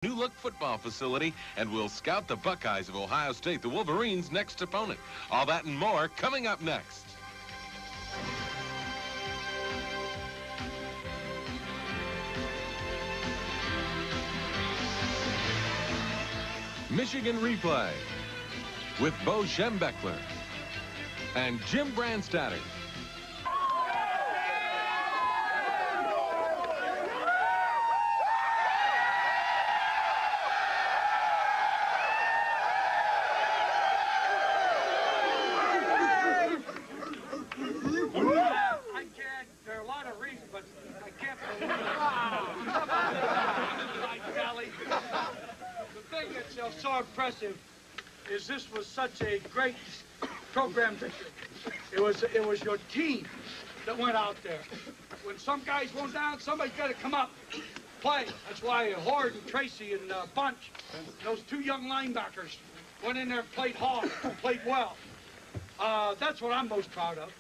new-look football facility, and will scout the Buckeyes of Ohio State, the Wolverines' next opponent. All that and more coming up next. Michigan Replay with Bo Schembechler and Jim Brandstatter. There are a lot of reasons, but I can't believe it. The thing that's so impressive is this was such a great program victory. It was your team that went out there. When some guys went down, somebody's got to come up, play. That's why Horde and Tracy and Bunch, those two young linebackers, went in there and played hard, played well. That's what I'm most proud of.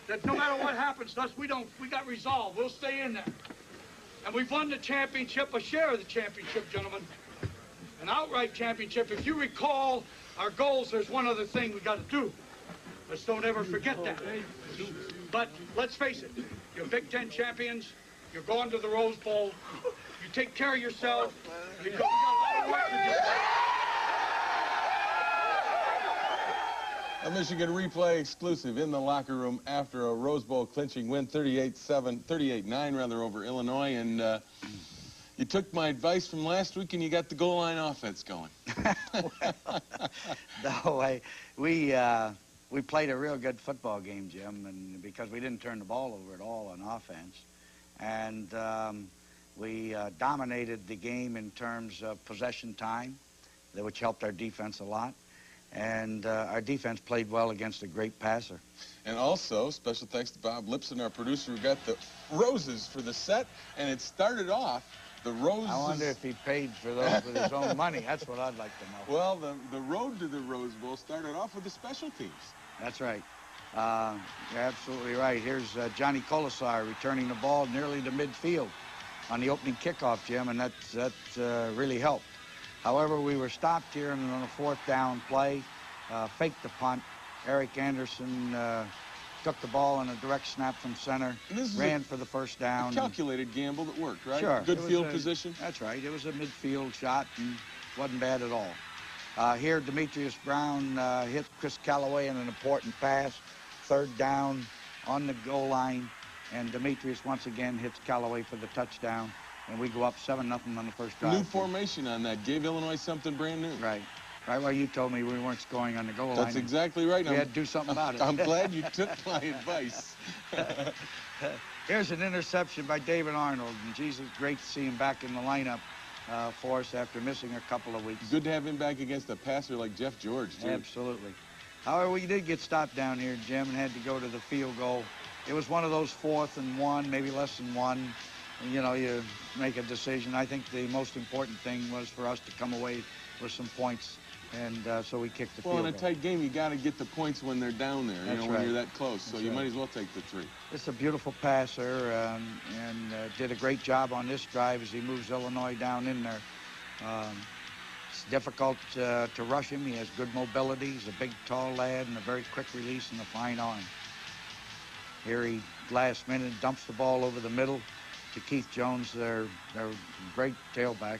That no matter what happens to us, we got resolve. We'll stay in there. And we've won the championship, a share of the championship, gentlemen. An outright championship. If you recall our goals, there's one other thing we got to do. Let's don't ever forget that. But let's face it, you're Big Ten champions. You're going to the Rose Bowl. You take care of yourself. You got a lot of work to do. A Michigan Replay exclusive in the locker room after a Rose Bowl clinching win, 38-9 rather, over Illinois. And you took my advice from last week and you got the goal line offense going. No, we played a real good football game, Jim, and because we didn't turn the ball over at all on offense. And we dominated the game in terms of possession time, which helped our defense a lot. And our defense played well against a great passer. And also, special thanks to Bob Lipson, our producer, who got the roses for the set. And it started off, the roses... I wonder if he paid for those with his own money. That's what I'd like to know. Well, the road to the Rose Bowl started off with the special teams. That's right. You're absolutely right. Here's Johnny Colasar returning the ball nearly to midfield on the opening kickoff, Jim, and that really helped. However, we were stopped here on a fourth down play, faked the punt. Eric Anderson took the ball on a direct snap from center, ran for the first down. A calculated gamble that worked, right? Sure. Good field position. That's right. It was a midfield shot and wasn't bad at all. Here, Demetrius Brown hit Chris Callaway in an important pass. Third down on the goal line, and Demetrius once again hits Callaway for the touchdown. And we go up 7-0 on the first drive. New formation on that. Gave Illinois something brand new. Right. Right where you told me we weren't scoring on the goal line. That's exactly right. We had to do something about it. I'm glad you took my advice. Here's an interception by David Arnold. And Jesus, great to see him back in the lineup for us after missing a couple of weeks. Good to have him back against a passer like Jeff George, too. Absolutely. However, we did get stopped down here, Jim, and had to go to the field goal. It was one of those 4th and 1, maybe less than 1. You know, you make a decision. I think the most important thing was for us to come away with some points, and so we kicked the field goal. Well, in a tight game, you got to get the points when they're down there, That's when right. you're that close. So you might as well take the 3. It's a beautiful passer, and did a great job on this drive as he moves Illinois down in there. It's difficult to rush him. He has good mobility. He's a big, tall lad and a very quick release and a fine arm. Here he, last minute, dumps the ball over the middle to Keith Jones, their great tailback,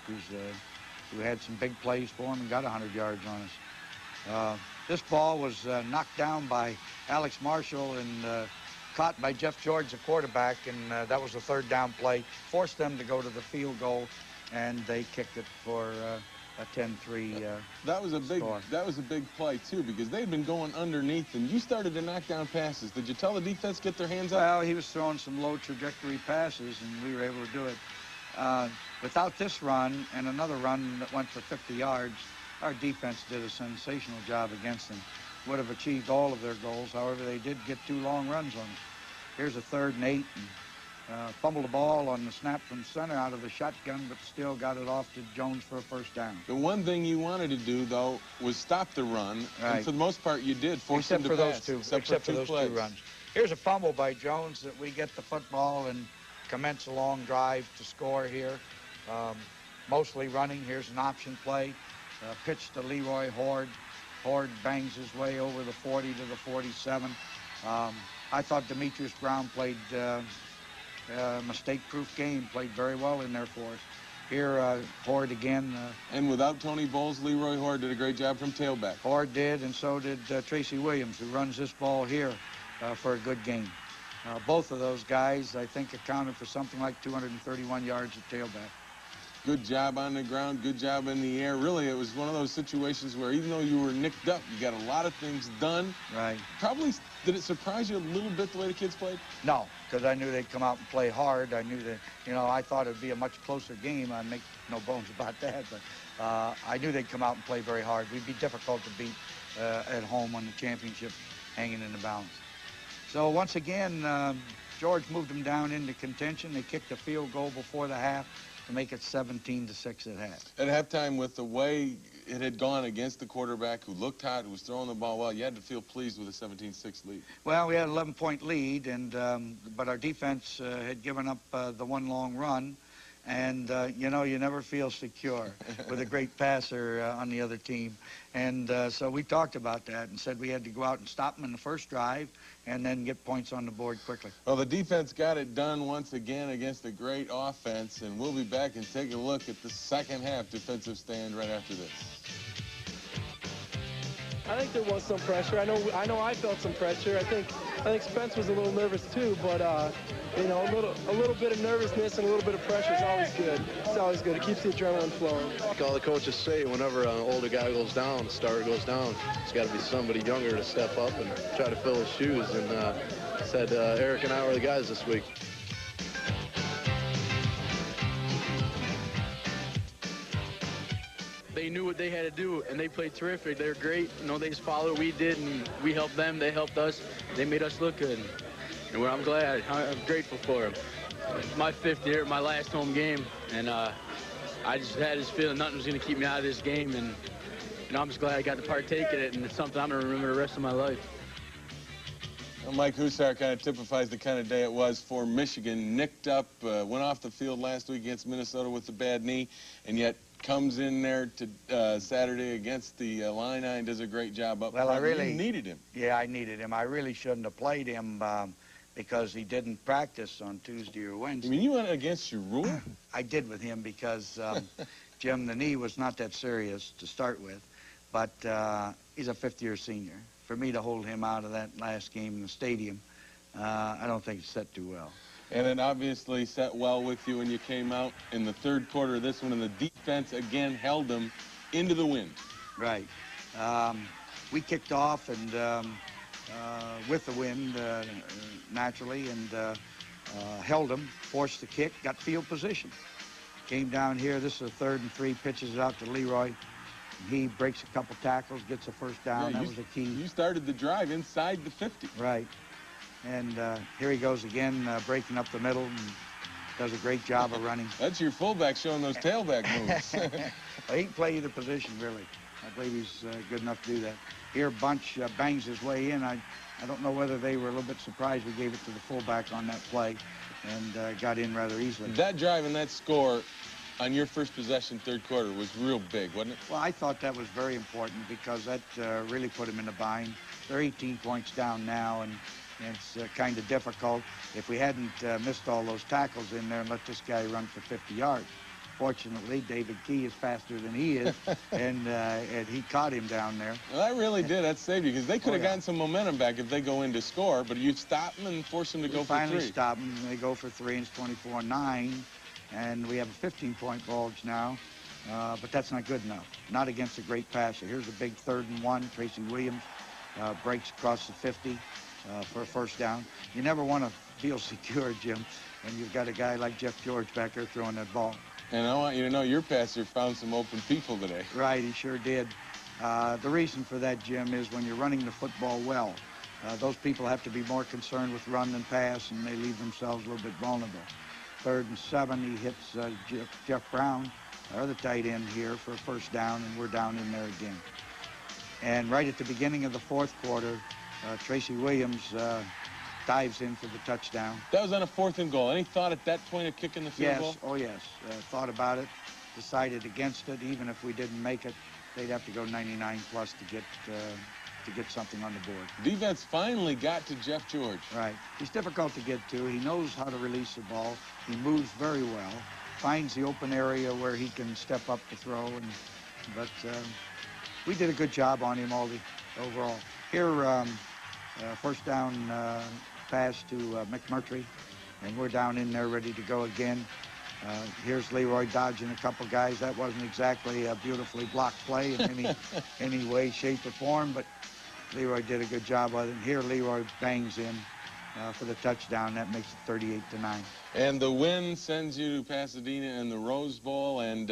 who had some big plays for him and got 100 yards on us. This ball was knocked down by Alex Marshall and caught by Jeff George, the quarterback, and that was the 3rd down play. Forced them to go to the field goal, and they kicked it for a 10-3 that was a big score. That was a big play too, because they'd been going underneath and you started to knock down passes. Did you tell the defense get their hands up? Well, he was throwing some low trajectory passes and we were able to do it. Without this run and another run that went for 50 yards, our defense did a sensational job against them. Would have achieved all of their goals. However, they did get 2 long runs on us. Here's a 3rd and 8. Fumbled the ball on the snap from center out of the shotgun, but still got it off to Jones for a first down. The one thing you wanted to do, though, was stop the run. Right. And for the most part, you did. Force them to pass. Except for those two runs. Here's a fumble by Jones that we get the football and commence a long drive to score here. mostly running. Here's an option play. Pitch to Leroy Horde. Horde bangs his way over the 40 to the 47. I thought Demetrius Brown played mistake-proof game, played very well in there for us. Here, Horde again. And without Tony Bowles, Leroy Horde did a great job from tailback. Horde did, and so did Tracy Williams, who runs this ball here for a good game. Both of those guys, I think, accounted for something like 231 yards at tailback. Good job on the ground, good job in the air. Really, it was one of those situations where even though you were nicked up, you got a lot of things done. Right. Probably, did it surprise you a little bit the way the kids played? No, because I knew they'd come out and play hard. I knew that, I thought it'd be a much closer game. I make no bones about that, but I knew they'd come out and play very hard. We'd be difficult to beat at home on the championship hanging in the balance. So once again, George moved them down into contention. They kicked a field goal before the half to make it 17-6 at half. At halftime, with the way it had gone against the quarterback who looked hot, who was throwing the ball well, you had to feel pleased with a 17-6 lead. Well, we had an 11-point lead, and but our defense had given up the one long run. And, you never feel secure with a great passer on the other team. And so we talked about that and said we had to go out and stop them in the first drive and then get points on the board quickly. Well, the defense got it done once again against a great offense, and we'll be back and take a look at the second half defensive stand right after this. I think there was some pressure. I know I felt some pressure. I think Spence was a little nervous too, but a little bit of nervousness and a little bit of pressure is always good. It's always good. It keeps the adrenaline flowing. Like all the coaches say, whenever an older guy goes down, a starter goes down, it's got to be somebody younger to step up and try to fill his shoes. And said Eric and I were the guys this week. They knew what they had to do, and they played terrific. They were great. They just followed what we did, and we helped them. They helped us. They made us look good. And I'm glad. I'm grateful for them. My 5th year, my last home game, and I just had this feeling nothing was going to keep me out of this game, and I'm just glad I got to partake in it, and it's something I'm going to remember the rest of my life. Well, Mike Hussar kind of typifies the kind of day it was for Michigan. Nicked up, went off the field last week against Minnesota with a bad knee, and yet comes in there to Saturday against the Illini and does a great job up front. Well, I really needed him. Yeah, I needed him. I really shouldn't have played him because he didn't practice on Tuesday or Wednesday. I mean, you went against your rule? I did with him because, Jim, the knee was not that serious to start with, but he's a 5th-year senior. For me to hold him out of that last game in the stadium, I don't think it's set too well. And it obviously set well with you when you came out in the third quarter of this one, and the defense again held them into the wind. Right. We kicked off and with the wind naturally and held them, forced the kick, got field position. Came down here. This is a 3rd and 3, pitches it out to Leroy. He breaks a couple tackles, gets a first down. Yeah, that was the key. You started the drive inside the 50. Right. And here he goes again, breaking up the middle, and does a great job of running. That's your fullback showing those tailback moves. Well, he can play either position, really. I believe he's good enough to do that. Here, Bunch bangs his way in. I don't know whether they were a little bit surprised we gave it to the fullback on that play and got in rather easily. That drive and that score on your first possession, third quarter, was real big, wasn't it? Well, I thought that was very important because that really put him in a bind. They're 18 points down now, and it's kind of difficult. If we hadn't missed all those tackles in there and let this guy run for 50 yards. Fortunately, David Key is faster than he is, and he caught him down there. Well, that really did. That saved you, because they could have gotten some momentum back if they go in to score, but you stop them and force them to go for 3. Finally stop them. They go for 3, and it's 24-9, and we have a 15-point bulge now, but that's not good enough. Not against a great passer. Here's a big 3rd and 1. Tracy Williams breaks across the 50 for a first down. You never want to feel secure, Jim, when you've got a guy like Jeff George back there throwing that ball. And I want you to know your passer found some open people today. Right, he sure did. The reason for that, Jim, is when you're running the football well, those people have to be more concerned with run than pass, and they leave themselves a little bit vulnerable. 3rd and 7, he hits Jeff Brown, our other tight end here, for a first down, and we're down in there again. And right at the beginning of the 4th quarter, Tracy Williams dives in for the touchdown. That was on a 4th and goal. Any thought at that point of kicking the field goal? Yes, oh yes, thought about it. decided against it. Even if we didn't make it, they'd have to go 99 plus to get something on the board. Defense finally got to Jeff George. Right. He's difficult to get to. He knows how to release the ball. He moves very well. Finds the open area where he can step up to throw. But we did a good job on him overall. Here, first down pass to McMurtry, and we're down in there ready to go again. Here's Leroy dodging a couple guys. That wasn't exactly a beautifully blocked play in any way, shape, or form, but Leroy did a good job of it. Here, Leroy bangs in for the touchdown. That makes it 38-9. And the win sends you to Pasadena in the Rose Bowl, and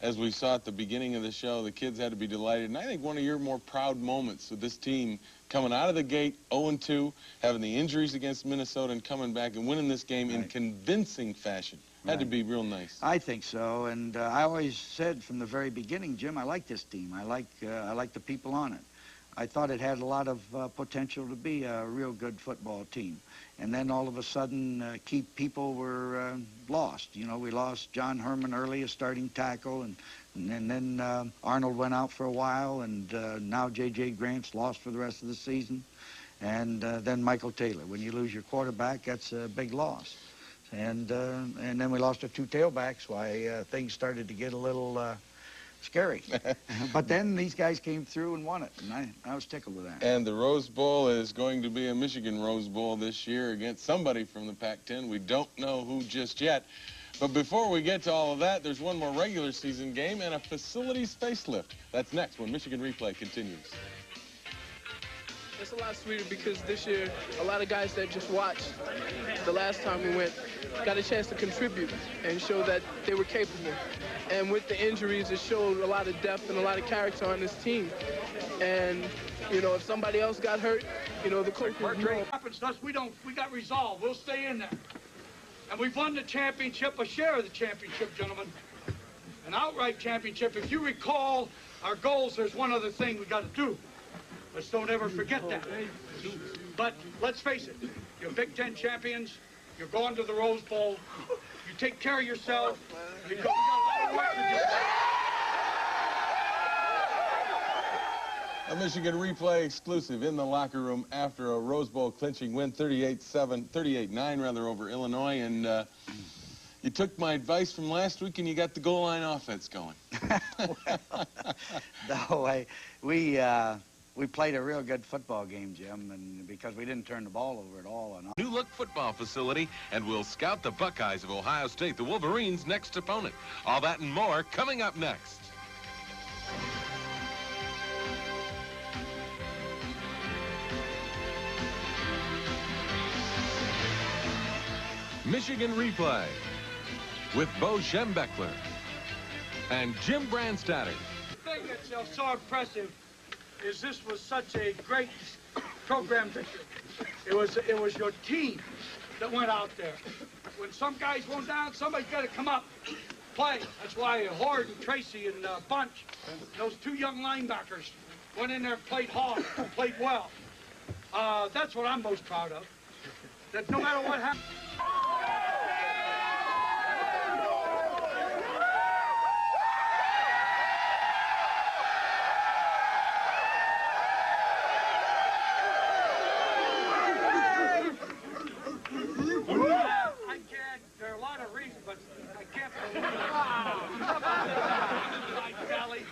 as we saw at the beginning of the show, the kids had to be delighted. And I think one of your more proud moments with this team coming out of the gate 0-2, having the injuries against Minnesota and coming back and winning this game in convincing fashion. Had to be real nice. I think so, and I always said from the very beginning, Jim, I like this team. I like the people on it. I thought it had a lot of potential to be a real good football team. And then all of a sudden, key people were lost. You know, we lost John Herman early, a starting tackle, and then Arnold went out for a while, and now J.J. Grant's lost for the rest of the season. And then Michael Taylor. When you lose your quarterback, that's a big loss. And then we lost our two tailbacks, why things started to get a little scary. But then these guys came through and won it, and I was tickled with that. And the Rose Bowl is going to be a Michigan Rose Bowl this year against somebody from the Pac-10. We don't know who just yet. But before we get to all of that, there's one more regular season game and a facilities facelift. That's next when Michigan Replay continues. It's a lot sweeter because this year, a lot of guys that just watched the last time we went got a chance to contribute and show that they were capable. And with the injuries, it showed a lot of depth and a lot of character on this team. And, you know, if somebody else got hurt, you know, the coach would know. What happens to us, we got resolve. We'll stay in there. And we've won the championship, a share of the championship, gentlemen. An outright championship. If you recall our goals, there's one other thing we got to do. Let's don't ever forget that. But let's face it, you're Big Ten champions. You're going to the Rose Bowl. You take care of yourself. Because we got a lot of work to do. A Michigan Replay exclusive in the locker room after a Rose Bowl clinching win, 38-9 rather, over Illinois. And you took my advice from last week and you got the goal line offense going. No, we played a real good football game, Jim, and because we didn't turn the ball over at all. New look football facility, and we'll scout the Buckeyes of Ohio State, the Wolverines' next opponent. All that and more coming up next. Michigan Replay with Bo Schembechler and Jim Brandstatter. The thing that's so impressive is this was such a great program victory. It was your team that went out there. When some guys went down, somebody's got to come up, play. That's why Horde and Tracy and Bunch, those two young linebackers, went in there and played hard, played well. That's what I'm most proud of. That no matter what happens. There are a lot of reasons, but I can't believe it. My golly.